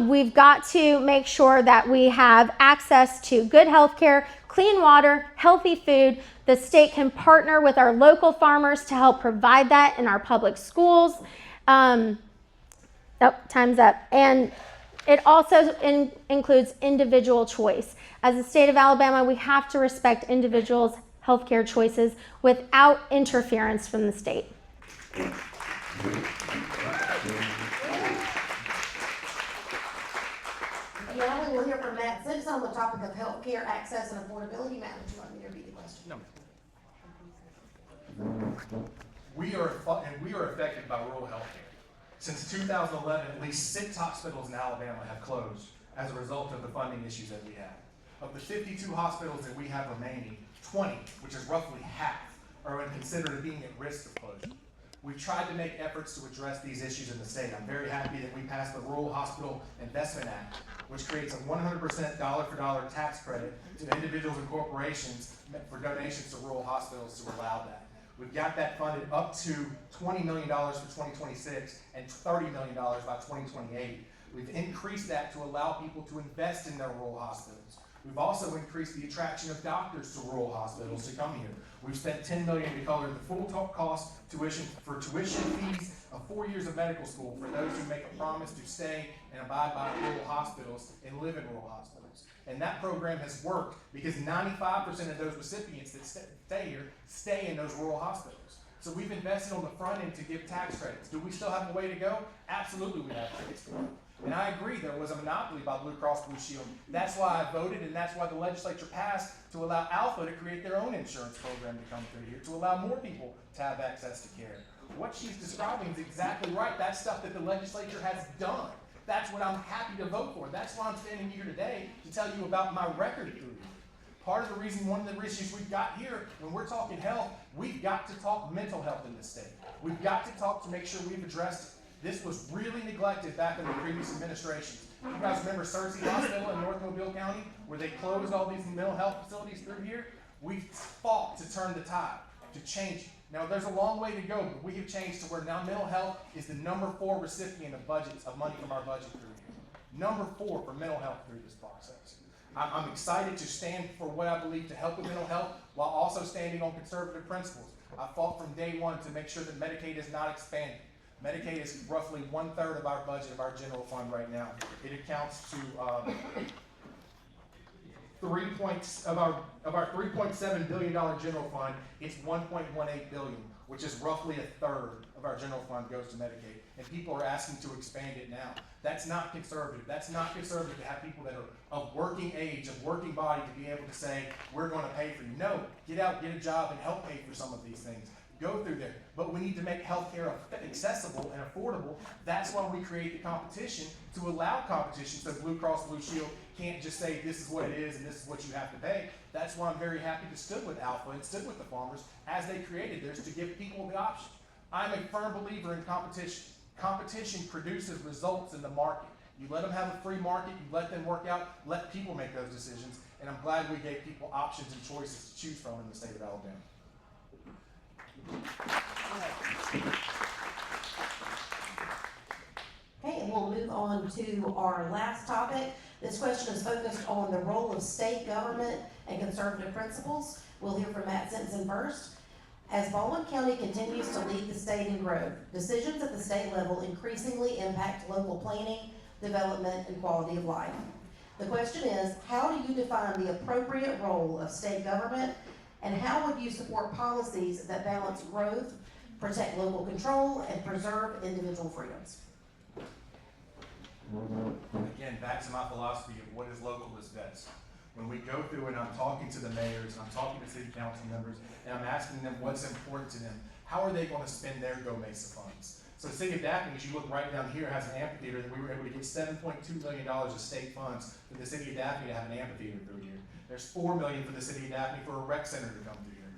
We've got to make sure that we have access to good health care, clean water, healthy food. The state can partner with our local farmers to help provide that in our public schools. Time's up. And it also includes individual choice. As the state of Alabama, we have to respect individuals' healthcare choices without interference from the state. Now we will hear from Matt Simpson on the topic of healthcare access and affordability. Matt, would you like me to repeat the question? No. We are affected by rural healthcare. Since 2011, at least 6 hospitals in Alabama have closed as a result of the funding issues that we have. Of the 52 hospitals that we have remaining, 20, which is roughly half, are considered being at risk of closure. We've tried to make efforts to address these issues in the state. I'm very happy that we passed the Rural Hospital Investment Act, which creates a 100% dollar-for-dollar tax credit to individuals and corporations for donations to rural hospitals to allow that. We've got that funded up to $20 million for 2026 and $30 million by 2028. We've increased that to allow people to invest in their rural hospitals. We've also increased the attraction of doctors to rural hospitals to come here. We've spent $10 million to cover the full cost tuition fees of 4 years of medical school for those who make a promise to stay and abide by rural hospitals and live in rural hospitals. And that program has worked because 95% of those recipients that stay here stay in those rural hospitals. So we've invested on the front end to give tax credits. Do we still have a way to go? Absolutely we have ways to go. And I agree, there was a monopoly by Blue Cross Blue Shield. That's why I voted, and that's why the legislature passed to allow Alpha to create their own insurance program to come through here, to allow more people to have access to care. What she's describing is exactly right. That's stuff that the legislature has done. That's what I'm happy to vote for. That's why I'm standing here today to tell you about my record through here. Part of the reason, one of the issues we've got here, when we're talking health, we've got to talk mental health in this state. We've got to talk to make sure we've addressed it. This was really neglected back in the previous administrations. You guys remember Searcy Hospital in North Mobile County, where they closed all these mental health facilities through here? We fought to turn the tide, to change it. Now, there's a long way to go, but we have changed to where now mental health is the #4 recipient of money from our budget through here. #4 for mental health through this process. I'm excited to stand for what I believe to help with mental health while also standing on conservative principles. I fought from day one to make sure that Medicaid is not expanded. Medicaid is roughly 1/3 of our budget of our general fund right now. It accounts to of our $3.7 billion general fund. It's $1.18 billion, which is roughly 1/3 of our general fund goes to Medicaid. And people are asking to expand it now. That's not conservative. That's not conservative to have people that are of working age, of working body, to be able to say, we're going to pay for you. No, get out, get a job, and help pay for some of these things. Go through there. But we need to make healthcare accessible and affordable. That's why we create the competition, to allow competition so Blue Cross Blue Shield can't just say this is what it is and this is what you have to pay. That's why I'm very happy to stood with Alpha and stood with the farmers as they created theirs, to give people the option. I'm a firm believer in competition. Competition produces results in the market. You let them have a free market, you let them work out, let people make those decisions, and I'm glad we gave people options and choices to choose from in the state of Alabama. Okay, and we'll move on to our last topic. This question is focused on the role of state government and conservative principles. We'll hear from Matt Simpson first. As Baldwin County continues to lead the state in growth, decisions at the state level increasingly impact local planning, development, and quality of life. The question is, how do you define the appropriate role of state government, and how would you support policies that balance growth, protect local control, and preserve individual freedoms. Again, back to my philosophy of what is local is best. When we go through and I'm talking to the mayors, and I'm talking to city council members, and I'm asking them what's important to them, how are they going to spend their Go Mesa funds? So the city of Daphne, as you look right down here, has an amphitheater that we were able to get $7.2 million of state funds for the city of Daphne to have an amphitheater through here. There's $4 million for the city of Daphne for a rec center to come through here.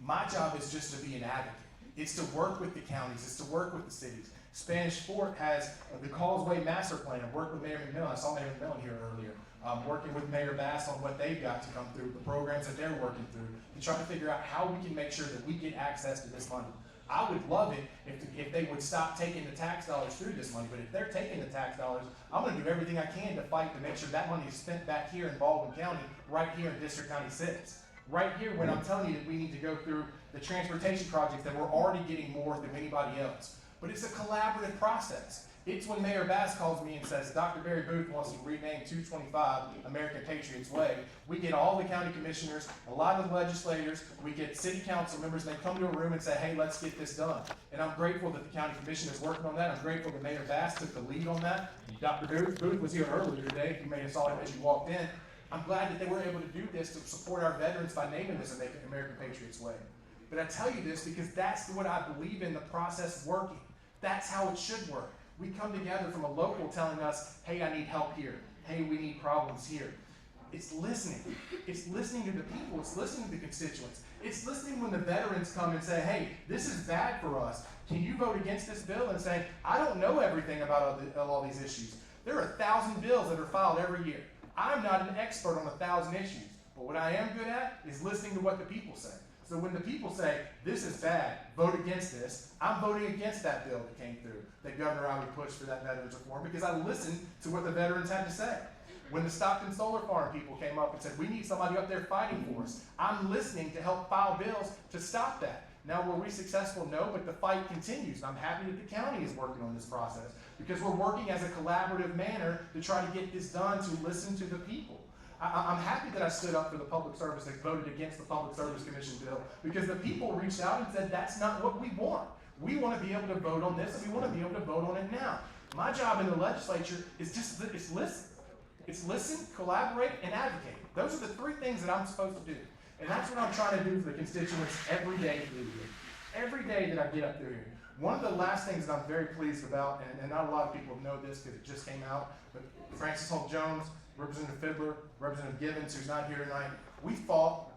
My job is just to be an advocate. It's to work with the counties, it's to work with the cities. Spanish Fort has the Causeway Master Plan. I worked with Mayor McMillan. I saw Mayor McMillan here earlier. Working with Mayor Bass on what they've got to come through, the programs that they're working through, to try to figure out how we can make sure that we get access to this money. I would love it if they would stop taking the tax dollars through this money, but if they're taking the tax dollars, I'm going to do everything I can to fight to make sure that money is spent back here in Baldwin County, right here in District 96. Right here when I'm telling you that we need to go through the transportation projects that we're already getting more than anybody else. But it's a collaborative process. It's when Mayor Bass calls me and says, Dr. Barry Booth wants to rename 225 American Patriots Way. We get all the county commissioners, a lot of the legislators, we get city council members, and they come to a room and say, hey, let's get this done. And I'm grateful that the county commission is working on that. I'm grateful that Mayor Bass took the lead on that. Dr. Booth was here earlier today. You may have saw him as you walked in. I'm glad that they were able to do this to support our veterans by naming this American Patriots Way. But I tell you this because that's what I believe in the process working. That's how it should work. We come together from a local telling us, hey, I need help here. Hey, we need problems here. It's listening. It's listening to the people. It's listening to the constituents. It's listening when the veterans come and say, hey, this is bad for us. Can you vote against this bill? And say, I don't know everything about all these issues. There are 1,000 bills that are filed every year. I'm not an expert on 1,000 issues. But what I am good at is listening to what the people say. So when the people say, this is bad, vote against this, I'm voting against that bill that came through, that Governor Riley pushed for that veterans reform, because I listened to what the veterans had to say. When the Stockton Solar Farm people came up and said, we need somebody up there fighting for us, I'm listening to help file bills to stop that. Now, were we successful? No, but the fight continues. And I'm happy that the county is working on this process, because we're working as a collaborative manner to try to get this done, to listen to the people. I'm happy that I stood up for the public service that voted against the Public Service Commission bill, because the people reached out and said, that's not what we want. We want to be able to vote on this, and we want to be able to vote on it now. My job in the legislature is just it's listen. It's listen, collaborate, and advocate. Those are the three things that I'm supposed to do. And that's what I'm trying to do for the constituents every day through here. Every day that I get up through here. One of the last things that I'm very pleased about, and not a lot of people know this because it just came out, but Francis Holt Jones, Representative Fiddler, Representative Givens, who's not here tonight, we fought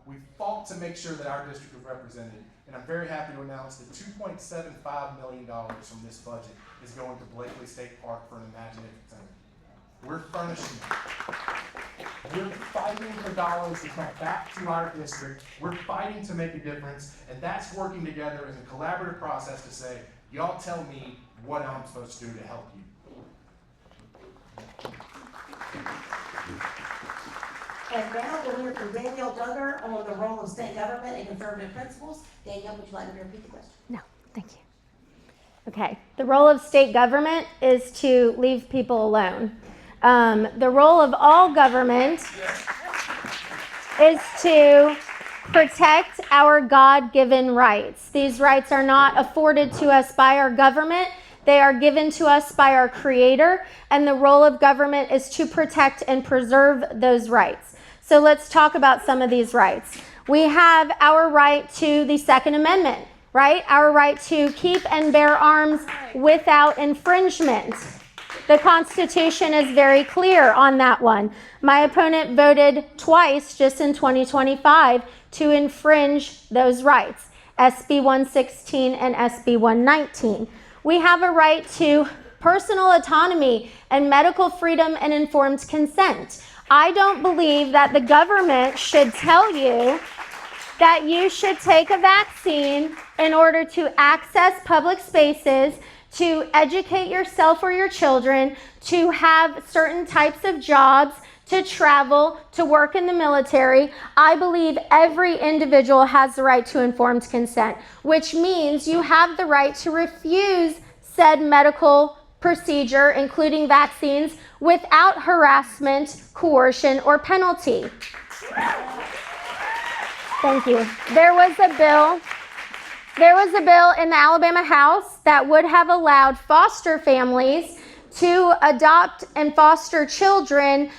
to make sure that our district was represented. And I'm very happy to announce that $2.75 million from this budget is going to Blakely State Park for an Imagination Center. We're furnishing it. We're fighting for dollars to come back to our district. We're fighting to make a difference, and that's working together as a collaborative process to say, y'all tell me what I'm supposed to do to help you. And now we'll hear from Danielle Duggar on the role of state government and conservative principles. Danielle, would you like me to repeat the question? No, thank you. Okay, the role of state government is to leave people alone. The role of all government is to protect our God-given rights. These rights are not afforded to us by our government. They are given to us by our Creator, and the role of government is to protect and preserve those rights. So let's talk about some of these rights. We have our right to the Second Amendment, right? Our right to keep and bear arms without infringement. The Constitution is very clear on that one. My opponent voted twice just in 2025 to infringe those rights, SB 116 and SB 119. We have a right to personal autonomy and medical freedom and informed consent. I don't believe that the government should tell you that you should take a vaccine in order to access public spaces, to educate yourself or your children, to have certain types of jobs, to travel, to work in the military. I believe every individual has the right to informed consent, which means you have the right to refuse said medical procedure, including vaccines, without harassment, coercion, or penalty. There was a bill in the Alabama House that would have allowed foster families to adopt and foster children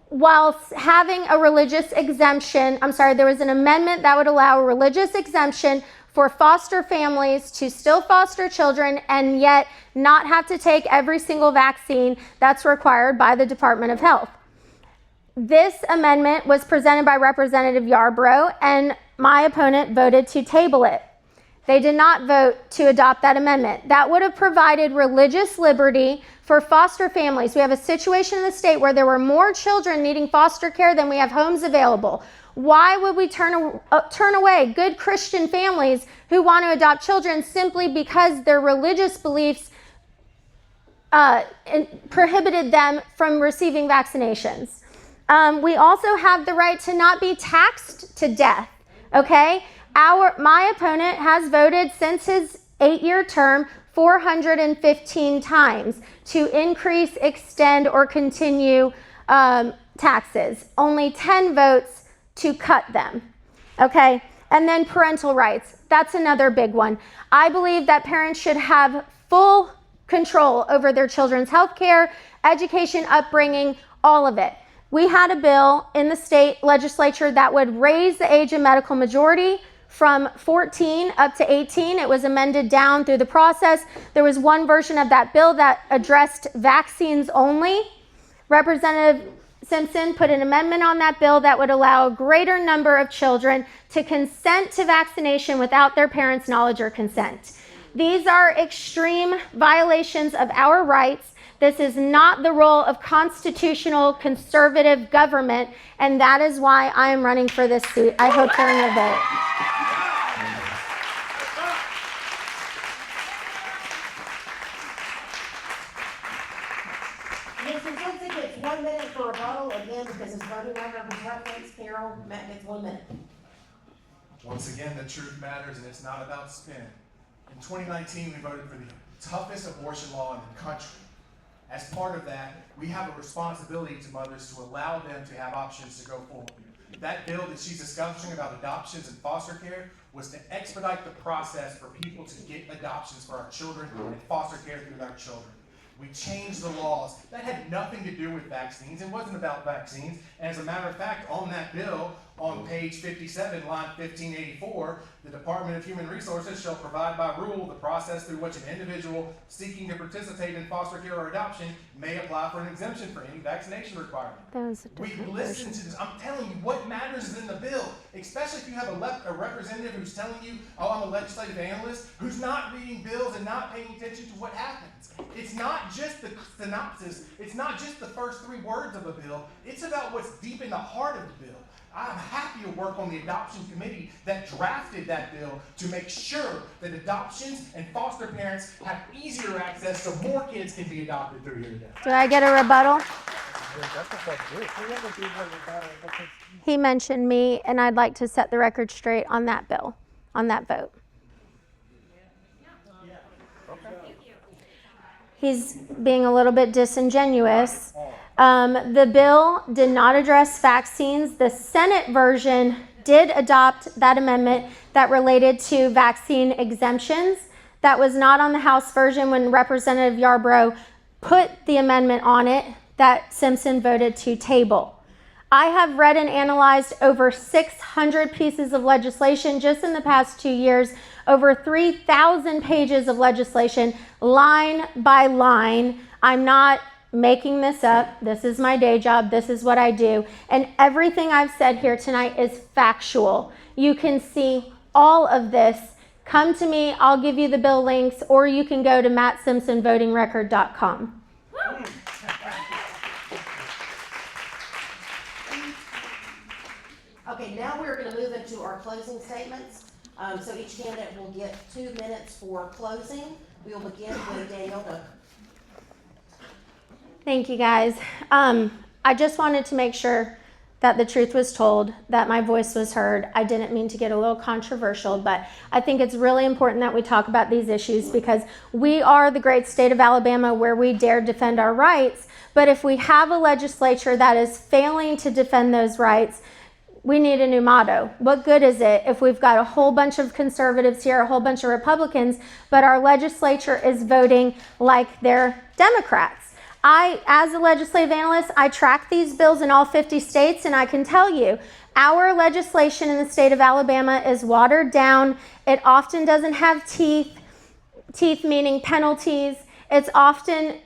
while having a religious exemption. There was an amendment that would allow a religious exemption for foster families to still foster children and yet not have to take every single vaccine that's required by the Department of Health. This amendment was presented by Representative Yarbrough, and my opponent voted to table it. They did not vote to adopt that amendment. That would have provided religious liberty for foster families. We have a situation in the state where there were more children needing foster care than we have homes available. Why would we turn away good Christian families who want to adopt children simply because their religious beliefs prohibited them from receiving vaccinations? We also have the right to not be taxed to death, okay? My opponent has voted since his 8-year term 415 times to increase, extend, or continue taxes. Only 10 votes to cut them, okay? And then parental rights. That's another big one. I believe that parents should have full control over their children's health care, education, upbringing, all of it. We had a bill in the state legislature that would raise the age of medical majority from 14 up to 18. It was amended down through the process. There was one version of that bill that addressed vaccines only. Representative Simpson put an amendment on that bill that would allow a greater number of children to consent to vaccination without their parents' knowledge or consent. These are extreme violations of our rights. This is not the role of constitutional conservative government, and that is why I am running for this seat. I hope during the vote. Mr. Simpson gets 1 minute for rebuttal, again, because his voting record was referenced. Carol, Matt gets 1 minute. Once again, the truth matters, and it's not about spin. In 2019, we voted for the toughest abortion law in the country. As part of that, we have a responsibility to mothers to allow them to have options to go forward. That bill that she's discussing about adoptions and foster care was to expedite the process for people to get adoptions for our children and foster care through our children. We changed the laws. That had nothing to do with vaccines. It wasn't about vaccines. And as a matter of fact, on that bill, on page 57, line 1584, the Department of Human Resources shall provide by rule the process through which an individual seeking to participate in foster care or adoption may apply for an exemption for any vaccination requirement. We listened to this. I'm telling you, what matters is in the bill, especially if you have a representative who's telling you, oh, I'm a legislative analyst, who's not reading bills and not paying attention to what happens. It's not just the synopsis. It's not just the first 3 words of a bill. It's about what's deep in the heart of the bill. I'm happy to work on the adoption committee that drafted that bill to make sure that adoptions and foster parents have easier access so more kids can be adopted through here today. Do I get a rebuttal? He mentioned me, and I'd like to set the record straight on that bill, on that vote. He's being a little bit disingenuous. The bill did not address vaccines. The Senate version did adopt that amendment that related to vaccine exemptions. That was not on the House version when Representative Yarbrough put the amendment on it that Simpson voted to table. I have read and analyzed over 600 pieces of legislation just in the past 2 years, over 3,000 pages of legislation, line by line. I'm not making this up. This is my day job. This is what I do. And everything I've said here tonight is factual. You can see all of this. Come to me. I'll give you the bill links, or you can go to mattsimpsonvotingrecord.com. Okay, now we're going to move into our closing statements. So each candidate will get 2 minutes for closing. We will begin with Daniel Duggar. Thank you, guys. I just wanted to make sure that the truth was told, that my voice was heard. I didn't mean to get a little controversial, but I think it's really important that we talk about these issues because we are the great state of Alabama where we dare defend our rights. But if we have a legislature that is failing to defend those rights, we need a new motto. What good is it if we've got a whole bunch of conservatives here, a whole bunch of Republicans, but our legislature is voting like they're Democrats? As a legislative analyst, I track these bills in all 50 states, and I can tell you, our legislation in the state of Alabama is watered down. It often doesn't have teeth meaning penalties. It's often,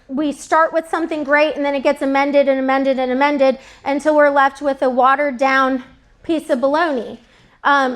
we start with something great and then it gets amended and amended and amended until we're left with a watered down piece of baloney.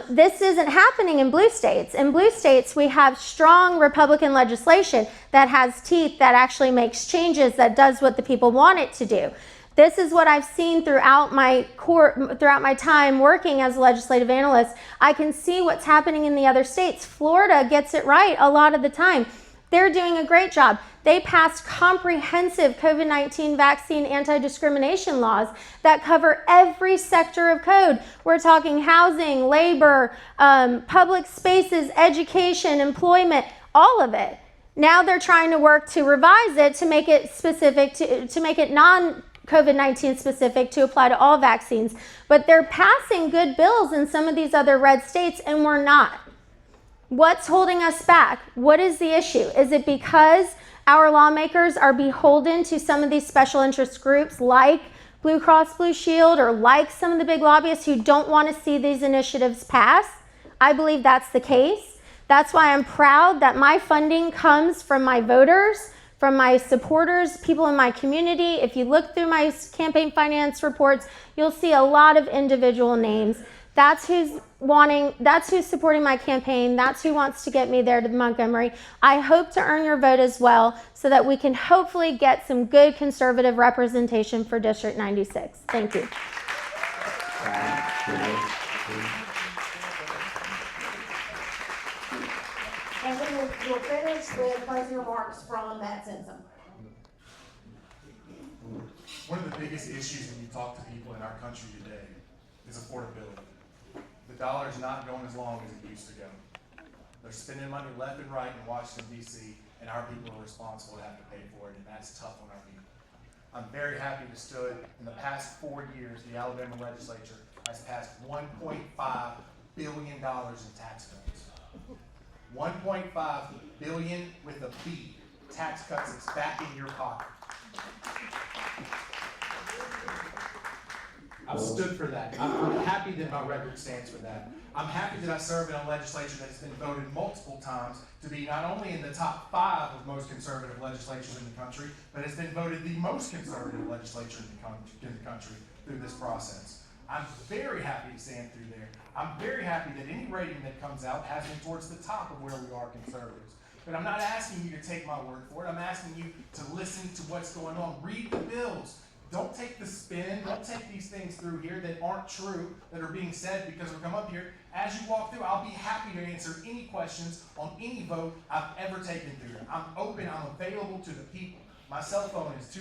This isn't happening in blue states. In blue states, we have strong Republican legislation that has teeth, that actually makes changes, that does what the people want it to do. This is what I've seen throughout my time working as a legislative analyst. I can see what's happening in the other states. Florida gets it right a lot of the time. They're doing a great job. They passed comprehensive COVID-19 vaccine anti-discrimination laws that cover every sector of code. We're talking housing, labor, public spaces, education, employment, all of it. Now they're trying to work to revise it to make it specific, to make it non-COVID-19 specific, to apply to all vaccines. But they're passing good bills in some of these other red states, and we're not. What's holding us back? What is the issue? Is it because our lawmakers are beholden to some of these special interest groups like Blue Cross Blue Shield or like some of the big lobbyists who don't want to see these initiatives pass? I believe that's the case. That's why I'm proud that my funding comes from my voters, from my supporters, people in my community. If you look through my campaign finance reports, you'll see a lot of individual names. That's who's supporting my campaign. That's who wants to get me there to Montgomery. I hope to earn your vote as well so that we can hopefully get some good conservative representation for District 96. Thank you. And we'll finish with closing remarks from Matt Simpson. One of the biggest issues when you talk to people in our country today is affordability. The dollar's not going as long as it used to go. They're spending money left and right in Washington, D.C., and our people are responsible to have to pay for it, and that's tough on our people. I'm very happy to stood in the past 4 years, the Alabama legislature has passed $1.5 billion in tax cuts. 1.5 billion with a B, tax cuts that's back in your pocket. I've stood for that. I'm happy that my record stands for that. I'm happy that I serve in a legislature that has been voted multiple times to be not only in the top 5 of most conservative legislatures in the country, but has been voted the most conservative legislature in the country through this process. I'm very happy to stand through there. I'm very happy that any rating that comes out has been towards the top of where we are conservatives. But I'm not asking you to take my word for it. I'm asking you to listen to what's going on. Read the bills. Don't take the spin. Don't take these things through here that aren't true, that are being said because we come up here. As you walk through, I'll be happy to answer any questions on any vote I've ever taken through here. I'm open. I'm available to the people. My cell phone is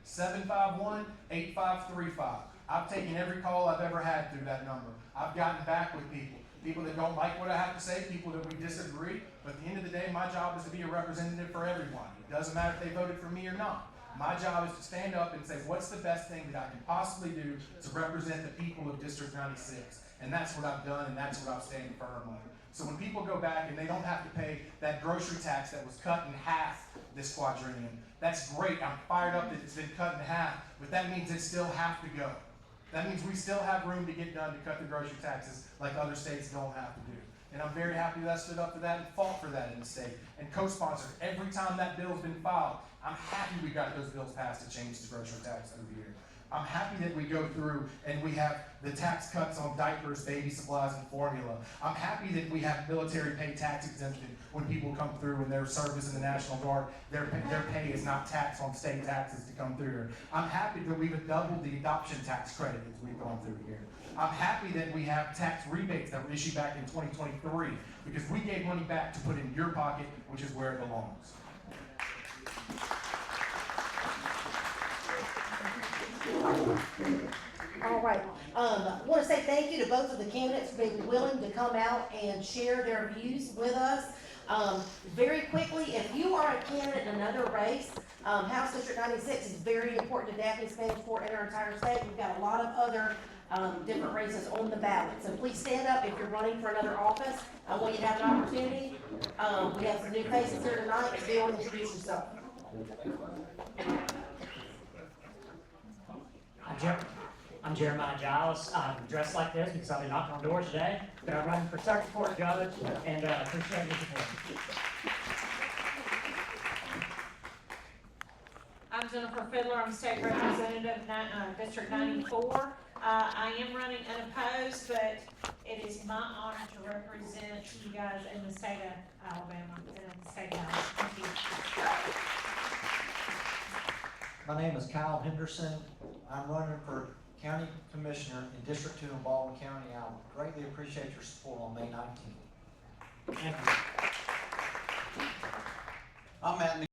251-751-8535. I've taken every call I've ever had through that number. I've gotten back with people that don't like what I have to say, people that we disagree. But at the end of the day, my job is to be a representative for everyone. It doesn't matter if they voted for me or not. My job is to stand up and say, what's the best thing that I can possibly do to represent the people of District 96? And that's what I've done, and that's what I'm standing firm on. So when people go back and they don't have to pay that grocery tax that was cut in half this quadrennium, that's great. I'm fired up that it's been cut in half, but that means it still have to go. That means we still have room to get done to cut the grocery taxes like other states don't have to do. And I'm very happy that I stood up for that and fought for that in the state and co-sponsored every time that bill's been filed. I'm happy we got those bills passed to change the grocery tax over here. I'm happy that we go through and we have the tax cuts on diapers, baby supplies, and formula. I'm happy that we have military pay tax exemption when people come through in their service in the National Guard. Their pay is not taxed on state taxes to come through here. I'm happy that we've doubled the adoption tax credit as we've gone through here. I'm happy that we have tax rebates that were issued back in 2023 because we gave money back to put in your pocket, which is where it belongs. All right. I want to say thank you to both of the candidates for being willing to come out and share their views with us. Very quickly, if you are a candidate in another race, House District 96 is very important to Daphne Spanish Court and our entire state. We've got a lot of other different races on the ballot. So please stand up if you're running for another office. I want you to have an opportunity. We have some new faces here tonight. Bill, introduce yourself. I'm Jeremiah Giles. I'm dressed like this because I've been knocking on doors today, but I'm running for circuit court judge and appreciate your support. I'm Jennifer Fiddler, I'm State Representative, District 94. I am running unopposed, but it is my honor to represent you guys in the state of Alabama, in the state house. Thank you. My name is Kyle Henderson. I'm running for County Commissioner in District 2 in Baldwin County. I would greatly appreciate your support on May 19th. Thank you. I'm Matt